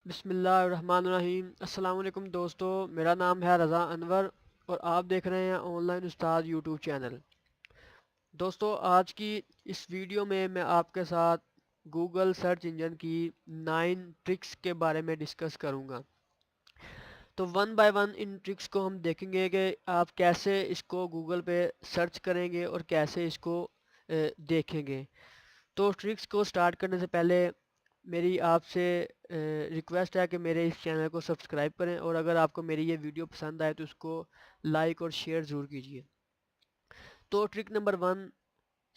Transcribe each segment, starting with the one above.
बिस्मिल्लाहिर्रहमानिर्रहीम। अस्सलाम वालेकुम दोस्तों, मेरा नाम है रज़ा अनवर और आप देख रहे हैं ऑनलाइन उस्ताद यूट्यूब चैनल। दोस्तों, आज की इस वीडियो में मैं आपके साथ गूगल सर्च इंजन की 9 ट्रिक्स के बारे में डिस्कस करूंगा। तो one by one in tricks को हम देखेंगे कि आप कैसे इसको गूगल पे सर्च करेंगे और कैसे इसको देखेंगे। तो ट्रिक्स को स्टार्ट करने से पहले मेरी आपसे रिक्वेस्ट है कि मेरे इस चैनल को सब्सक्राइब करें और अगर आपको मेरी ये वीडियो पसंद आए तो उसको लाइक और शेयर ज़रूर कीजिए। तो ट्रिक नंबर वन,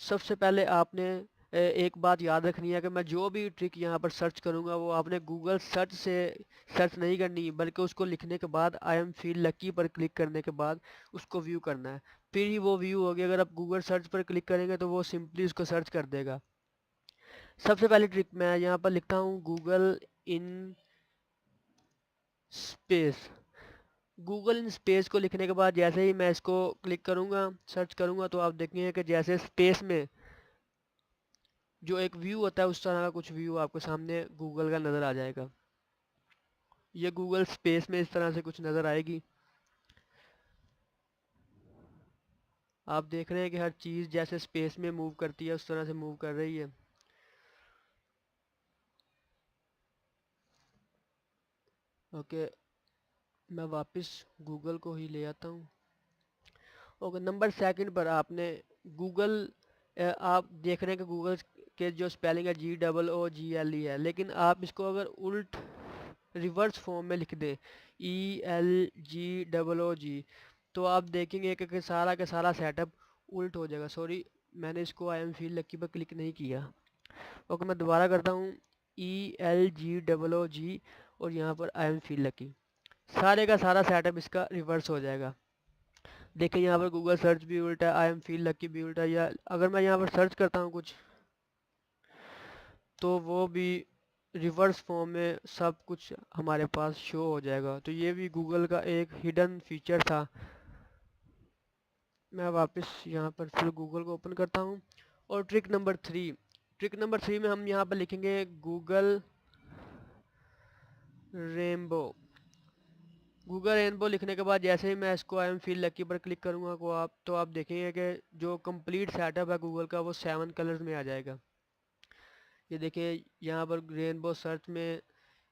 सबसे पहले आपने एक बात याद रखनी है कि मैं जो भी ट्रिक यहाँ पर सर्च करूँगा वो आपने गूगल सर्च से सर्च नहीं करनी, बल्कि उसको लिखने के बाद आई एम फील लकी पर क्लिक करने के बाद उसको व्यू करना है, फिर ही वो व्यू होगी। अगर आप गूगल सर्च पर क्लिक करेंगे तो वो सिंपली उसको सर्च कर देगा। सबसे पहली ट्रिक मैं यहाँ पर लिखता हूँ Google in space. Google in space को लिखने के बाद जैसे ही मैं इसको क्लिक करूँगा, सर्च करूँगा, तो आप देखेंगे कि जैसे स्पेस में जो एक व्यू होता है उस तरह का कुछ व्यू आपको सामने गूगल का नज़र आ जाएगा। ये गूगल स्पेस में इस तरह से कुछ नज़र आएगी। आप देख रहे हैं कि हर चीज़ जैसे स्पेस में मूव करती है उस तरह से मूव कर रही है। ओके, मैं वापस गूगल को ही ले आता हूँ। ओके, नंबर सेकंड पर आपने गूगल, आप देख रहे हैं कि गूगल के जो स्पेलिंग है GOOGLE है, लेकिन आप इसको अगर उल्ट रिवर्स फॉर्म में लिख दें ELGOOG, तो आप देखेंगे कि सारा का सारा सेटअप उल्ट हो जाएगा। सॉरी, मैंने इसको आई एम फील लकी पर क्लिक नहीं किया। ओके, मैं दोबारा करता हूँ ELGOOG और यहाँ पर आई एम फील लकी, सारे का सारा सेटअप इसका रिवर्स हो जाएगा। देखिए यहाँ पर गूगल सर्च भी उल्टा है, आई एम फील लकी भी उल्टा है, या अगर मैं यहाँ पर सर्च करता हूँ कुछ तो वो भी रिवर्स फॉर्म में सब कुछ हमारे पास शो हो जाएगा। तो ये भी गूगल का एक हिडन फीचर था। मैं वापस यहाँ पर फिर गूगल को ओपन करता हूँ और ट्रिक नंबर 3 में हम यहाँ पर लिखेंगे गूगल रेनबो। गूगल रेनबो लिखने के बाद जैसे ही मैं इसको आई एम फील लकी पर क्लिक करूँगा को आप तो आप देखेंगे कि जो कंप्लीट सेटअप है गूगल का वो 7 कलर्स में आ जाएगा। ये देखिए यहाँ पर रेनबो सर्च में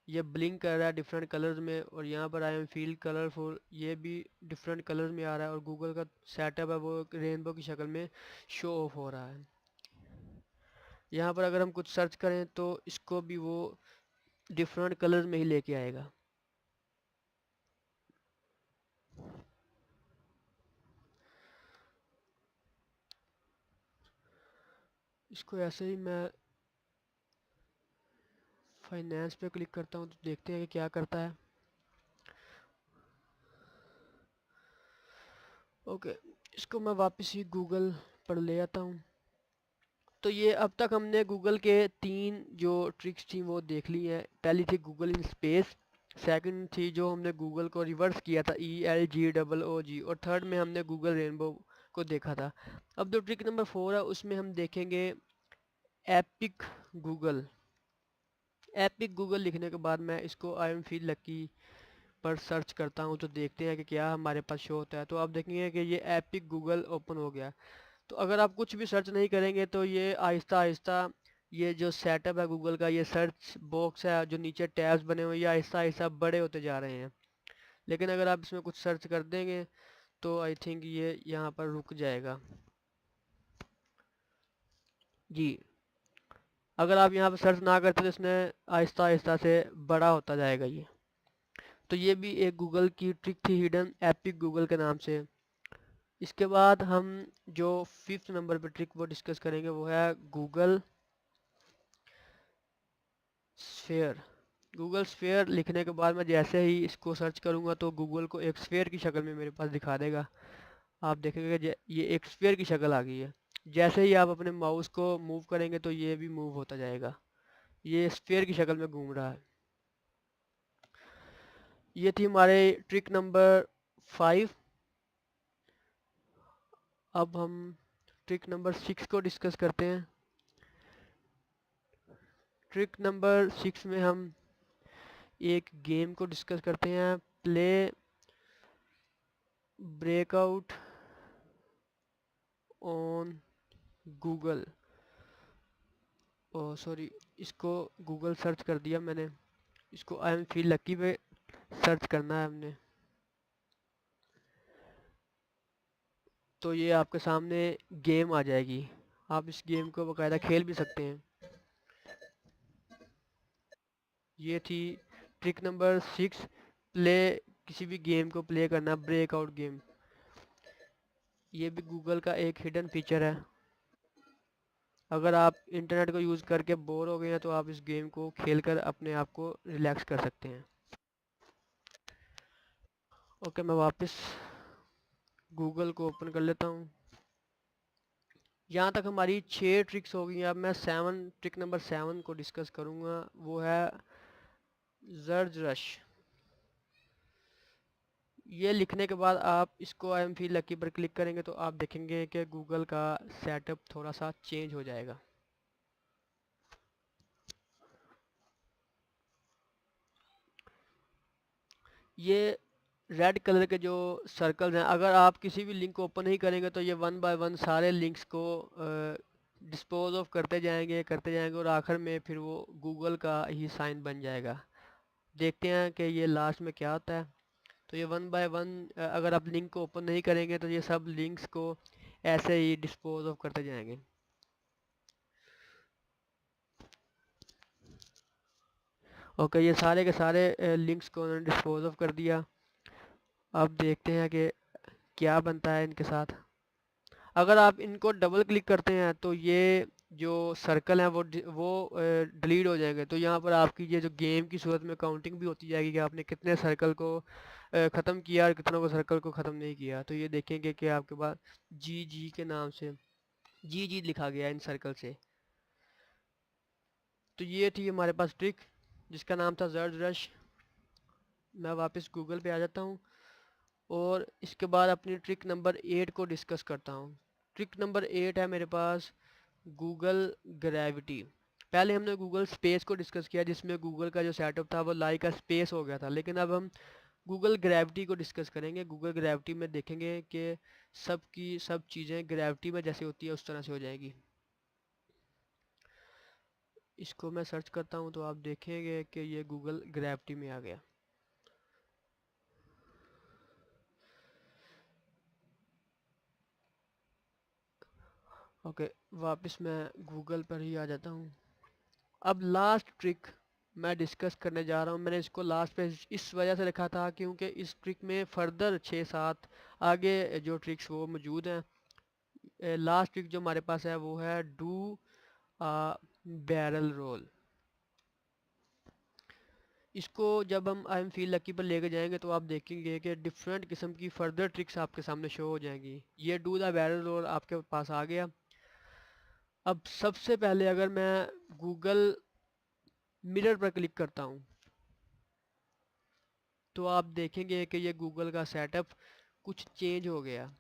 ये ब्लिंक कर रहा है डिफरेंट कलर्स में, और यहाँ पर आई एम फील कलरफुल ये भी डिफरेंट कलर्स में आ रहा है, और गूगल का सेटअप है वो रेनबो की शक्ल में शो ऑफ हो रहा है। यहाँ पर अगर हम कुछ सर्च करें तो इसको भी वो डिफरेंट कलर्स में ही लेके आएगा। इसको ऐसे ही मैं फाइनेंस पे क्लिक करता हूँ तो देखते हैं कि क्या करता है। ओके, इसको मैं वापस ही गूगल पर ले आता हूँ। तो ये अब तक हमने गूगल के 3 जो ट्रिक्स थी वो देख ली हैं। पहली थी गूगल इन स्पेस, सेकंड थी जो हमने गूगल को रिवर्स किया था ELGOOG, और थर्ड में हमने गूगल रेनबो को देखा था। अब जो ट्रिक नंबर 4 है उसमें हम देखेंगे एपिक गूगल। एपिक गूगल लिखने के बाद मैं इसको आई एम फील लकी पर सर्च करता हूँ तो देखते हैं कि क्या हमारे पास शो होता है। तो आप देखेंगे कि ये एपिक गूगल ओपन हो गया। तो अगर आप कुछ भी सर्च नहीं करेंगे तो ये आहिस्ता आहिस्ता ये जो सेटअप है गूगल का, ये सर्च बॉक्स है जो नीचे टैब्स बने हुए हैं, ये आहिस्ता आहिस्ता बड़े होते जा रहे हैं। लेकिन अगर आप इसमें कुछ सर्च कर देंगे तो आई थिंक ये यहाँ पर रुक जाएगा। जी, अगर आप यहाँ पर सर्च ना करते तो इसमें आहिस्ता आहिस्ता से बड़ा होता जाएगा ये। तो ये भी एक गूगल की ट्रिक थी हिडन, एपिक गूगल के नाम से। इसके बाद हम जो 5th नंबर पर ट्रिक वो डिस्कस करेंगे वो है गूगल स्फेयर। गूगल स्फेयर लिखने के बाद मैं जैसे ही इसको सर्च करूँगा तो गूगल को एक स्फेयर की शक्ल में मेरे पास दिखा देगा। आप देखेंगे कि ये एक स्फेयर की शक्ल आ गई है। जैसे ही आप अपने माउस को मूव करेंगे तो ये भी मूव होता जाएगा, ये स्फेयर की शक्ल में घूम रहा है। ये थी हमारे ट्रिक नंबर 5। अब हम ट्रिक नंबर 6 को डिस्कस करते हैं। ट्रिक नंबर 6 में हम एक गेम को डिस्कस करते हैं, play breakout on Google. Oh sorry, इसको गूगल सर्च कर दिया मैंने, इसको आई एम फील लकी पे सर्च करना है हमने। तो ये आपके सामने गेम आ जाएगी, आप इस गेम को बाकायदा खेल भी सकते हैं। ये थी ट्रिक नंबर 6, प्ले, किसी भी गेम को प्ले करना, ब्रेकआउट गेम। ये भी गूगल का एक हिडन फीचर है। अगर आप इंटरनेट को यूज़ करके बोर हो गए हैं तो आप इस गेम को खेलकर अपने आप को रिलैक्स कर सकते हैं। ओके, मैं वापस गूगल को ओपन कर लेता हूँ। यहाँ तक हमारी 6 ट्रिक्स हो गई। अब मैं ट्रिक नंबर 7 को डिस्कस करूँगा, वो है जर्ज रश। ये लिखने के बाद आप इसको आई एम फील लकी पर क्लिक करेंगे तो आप देखेंगे कि गूगल का सेटअप थोड़ा सा चेंज हो जाएगा। ये रेड कलर के जो सर्कल्स हैं, अगर आप किसी भी लिंक को ओपन नहीं करेंगे तो ये वन बाय वन सारे लिंक्स को डिस्पोज ऑफ करते जाएंगे और आखिर में फिर वो गूगल का ही साइन बन जाएगा। देखते हैं कि ये लास्ट में क्या होता है। तो ये वन बाय वन अगर आप लिंक को ओपन नहीं करेंगे तो ये सब लिंक्स को ऐसे ही डिस्पोज ऑफ करते जाएंगे। ओके, ये सारे के सारे लिंक्स को उन्होंने डिस्पोज ऑफ कर दिया। अब देखते हैं कि क्या बनता है इनके साथ। अगर आप इनको डबल क्लिक करते हैं तो ये जो सर्कल है वो डिलीट हो जाएंगे। तो यहाँ पर आपकी ये जो गेम की सूरत में काउंटिंग भी होती जाएगी कि आपने कितने सर्कल को ख़त्म किया और कितनों को सर्कल को ख़त्म नहीं किया। तो ये देखेंगे कि आपके पास जी जी के नाम से जी जी लिखा गया इन सर्कल से। तो ये थी हमारे पास ट्रिक जिसका नाम था जर्ज रश। मैं वापस गूगल पे आ जाता हूँ और इसके बाद अपनी ट्रिक नंबर 8 को डिस्कस करता हूँ। ट्रिक नंबर 8 है मेरे पास गूगल ग्रेविटी। पहले हमने गूगल स्पेस को डिस्कस किया जिसमें गूगल का जो सेटअप था वो लाइक का स्पेस हो गया था, लेकिन अब हम गूगल ग्रेविटी को डिस्कस करेंगे। गूगल ग्रेविटी में देखेंगे कि सब की सब चीज़ें ग्रेविटी में जैसे होती है उस तरह से हो जाएगी। इसको मैं सर्च करता हूँ तो आप देखेंगे कि ये गूगल ग्रेविटी में आ गया। ओके, वापस मैं गूगल पर ही आ जाता हूँ। अब लास्ट ट्रिक मैं डिस्कस करने जा रहा हूँ। मैंने इसको लास्ट पे इस वजह से रखा था क्योंकि इस ट्रिक में फर्दर 6-7 आगे जो ट्रिक्स वो मौजूद हैं। लास्ट ट्रिक जो हमारे पास है वो है डू आ बैरल रोल। इसको जब हम आई एम फील लकी पर लेके जाएंगे तो आप देखेंगे कि डिफरेंट किस्म की फर्दर ट्रिक्स आपके सामने शो हो जाएंगी। ये डू द बैरल रोल आपके पास आ गया। अब सबसे पहले अगर मैं गूगल मिरर पर क्लिक करता हूँ तो आप देखेंगे कि ये गूगल का सेटअप कुछ चेंज हो गया।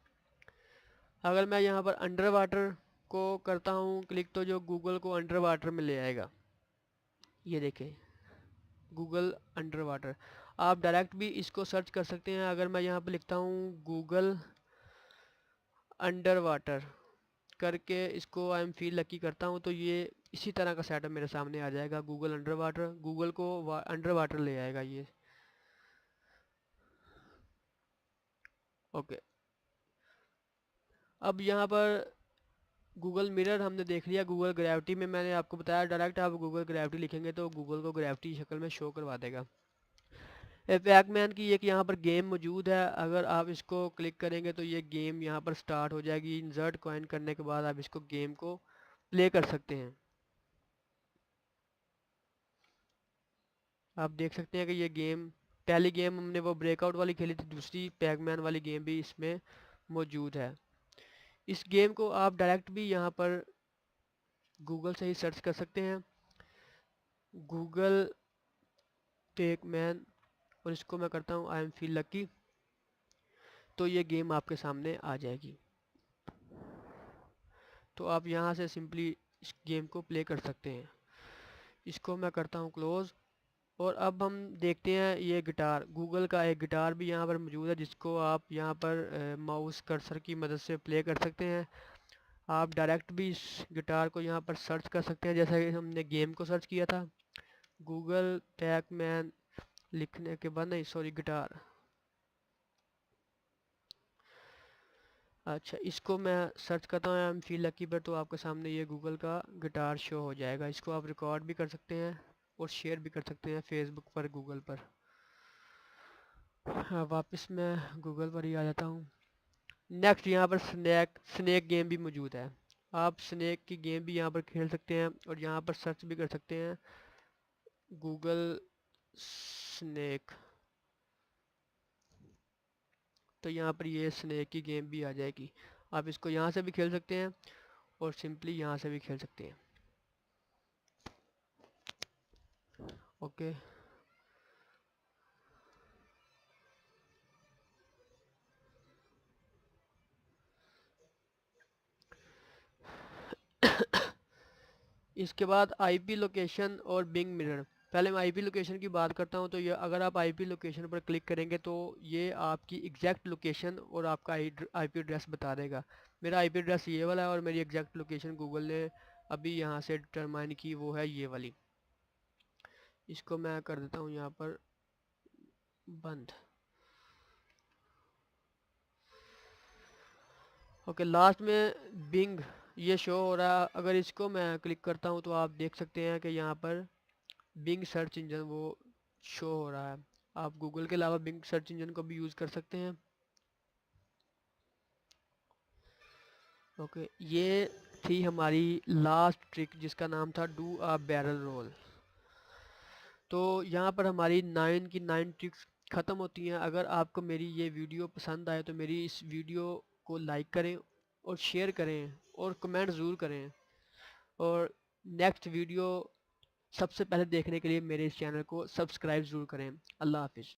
अगर मैं यहाँ पर अंडर वाटर को करता हूँ क्लिक तो जो गूगल को अंडर वाटर में ले आएगा। ये देखें, गूगल अंडर वाटर। आप डायरेक्ट भी इसको सर्च कर सकते हैं। अगर मैं यहाँ पर लिखता हूँ गूगल अंडर वाटर करके इसको आई एम फील लकी करता हूँ तो ये इसी तरह का सेटअप मेरे सामने आ जाएगा। गूगल अंडर वाटर गूगल को अंडर वाटर ले आएगा ये। ओके, अब यहाँ पर गूगल मिरर हमने देख लिया। गूगल ग्रेविटी में मैंने आपको बताया डायरेक्ट आप गूगल ग्रेविटी लिखेंगे तो गूगल को ग्रेविटी शक्ल में शो करवा देगा। पैकमैन की एक यहाँ पर गेम मौजूद है। अगर आप इसको क्लिक करेंगे तो ये गेम यहाँ पर स्टार्ट हो जाएगी। इंसर्ट कॉइन करने के बाद आप इसको गेम को प्ले कर सकते हैं। आप देख सकते हैं कि ये गेम, पहली गेम हमने वो ब्रेकआउट वाली खेली थी, दूसरी पैकमैन वाली गेम भी इसमें मौजूद है। इस गेम को आप डायरेक्ट भी यहाँ पर गूगल से ही सर्च कर सकते हैं, गूगल पैकमैन, और इसको मैं करता हूँ आई एम फील लकी तो ये गेम आपके सामने आ जाएगी। तो आप यहाँ से सिंपली इस गेम को प्ले कर सकते हैं। इसको मैं करता हूँ क्लोज़ और अब हम देखते हैं ये गिटार, गूगल का एक गिटार भी यहाँ पर मौजूद है जिसको आप यहाँ पर माउस कर्सर की मदद से प्ले कर सकते हैं। आप डायरेक्ट भी इस गिटार को यहाँ पर सर्च कर सकते हैं, जैसा कि हमने गेम को सर्च किया था। गूगल पैकमैन लिखने के बाद, नहीं सॉरी, गिटार। अच्छा, इसको मैं सर्च करता हूँ आई एम फील लकी पर, तो आपके सामने ये गूगल का गिटार शो हो जाएगा। इसको आप रिकॉर्ड भी कर सकते हैं और शेयर भी कर सकते हैं फेसबुक पर, गूगल पर। हाँ, वापस मैं गूगल पर ही आ जाता हूँ। नेक्स्ट यहाँ पर स्नैक गेम भी मौजूद है। आप स्नैक की गेम भी यहाँ पर खेल सकते हैं और यहाँ पर सर्च भी कर सकते हैं गूगल स्नैक। तो यहाँ पर ये स्नैक की गेम भी आ जाएगी। आप इसको यहाँ से भी खेल सकते हैं और सिंपली यहाँ से भी खेल सकते हैं। ओके, इसके बाद आईपी लोकेशन और बिंग मिरर। पहले मैं आईपी लोकेशन की बात करता हूँ। तो ये अगर आप आईपी लोकेशन पर क्लिक करेंगे तो ये आपकी एग्जैक्ट लोकेशन और आपका आईपी एड्रेस बता देगा। मेरा आईपी एड्रेस ये वाला है और मेरी एग्जैक्ट लोकेशन गूगल ने अभी यहाँ से डिटरमाइन की, वो है ये वाली। इसको मैं कर देता हूँ यहाँ पर बंद। ओके, लास्ट में बिंग ये शो हो रहा है। अगर इसको मैं क्लिक करता हूँ तो आप देख सकते हैं कि यहाँ पर बिंग सर्च इंजन वो शो हो रहा है। आप गूगल के अलावा बिंग सर्च इंजन को भी यूज़ कर सकते हैं। ओके, ये थी हमारी लास्ट ट्रिक जिसका नाम था डू अ बैरल रोल। तो यहाँ पर हमारी 9 की 9 ट्रिक्स ख़त्म होती हैं। अगर आपको मेरी ये वीडियो पसंद आए तो मेरी इस वीडियो को लाइक करें और शेयर करें और कमेंट ज़रूर करें। और नेक्स्ट वीडियो सबसे पहले देखने के लिए मेरे इस चैनल को सब्सक्राइब ज़रूर करें। अल्लाह हाफिज़।